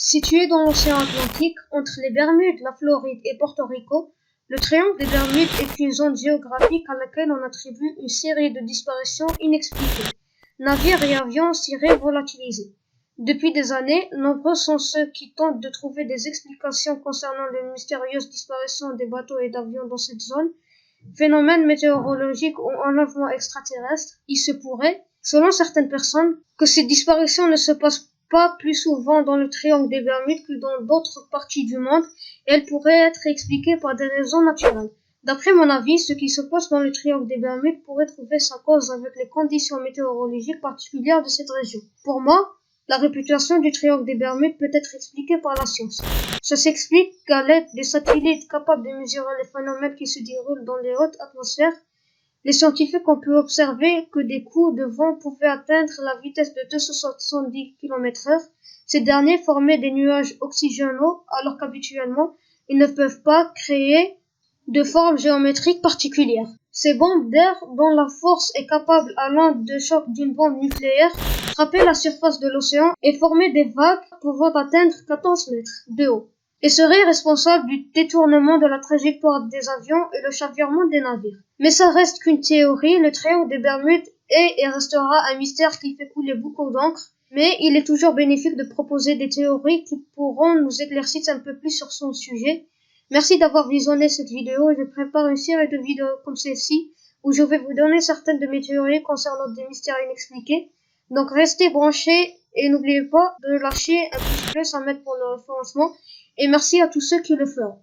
Situé dans l'océan Atlantique, entre les Bermudes, la Floride et Porto Rico, le triangle des Bermudes est une zone géographique à laquelle on attribue une série de disparitions inexpliquées. Navires et avions s'y volatilisés. Depuis des années, nombreux sont ceux qui tentent de trouver des explications concernant les mystérieuses disparitions des bateaux et d'avions dans cette zone. Phénomènes météorologiques ou enlèvements extraterrestres, il se pourrait, selon certaines personnes, que ces disparitions ne se passent pas plus souvent dans le triangle des Bermudes que dans d'autres parties du monde, et elles pourraient être expliquées par des raisons naturelles. D'après mon avis, ce qui se passe dans le triangle des Bermudes pourrait trouver sa cause avec les conditions météorologiques particulières de cette région. Pour moi, la réputation du triangle des Bermudes peut être expliquée par la science. Ça s'explique qu'à l'aide des satellites capables de mesurer les phénomènes qui se déroulent dans les hautes atmosphères, les scientifiques ont pu observer que des coups de vent pouvaient atteindre la vitesse de 270 km/h. Ces derniers formaient des nuages oxygénaux alors qu'habituellement, ils ne peuvent pas créer de forme géométrique particulière. Ces bombes d'air, dont la force est capable à l'onde de choc d'une bombe nucléaire, frappaient la surface de l'océan et formaient des vagues pouvant atteindre 14 mètres de haut, et seraient responsables du détournement de la trajectoire des avions et le chavirement des navires. Mais ça reste qu'une théorie, le triangle des Bermudes est et restera un mystère qui fait couler beaucoup d'encre, mais il est toujours bénéfique de proposer des théories qui pourront nous éclaircir un peu plus sur son sujet. Merci d'avoir visionné cette vidéo. Je prépare une série de vidéos comme celle-ci où je vais vous donner certaines de mes théories concernant des mystères inexpliqués. Donc restez branchés et n'oubliez pas de lâcher un pouce bleu sans mettre pour le référencement. Et merci à tous ceux qui le feront.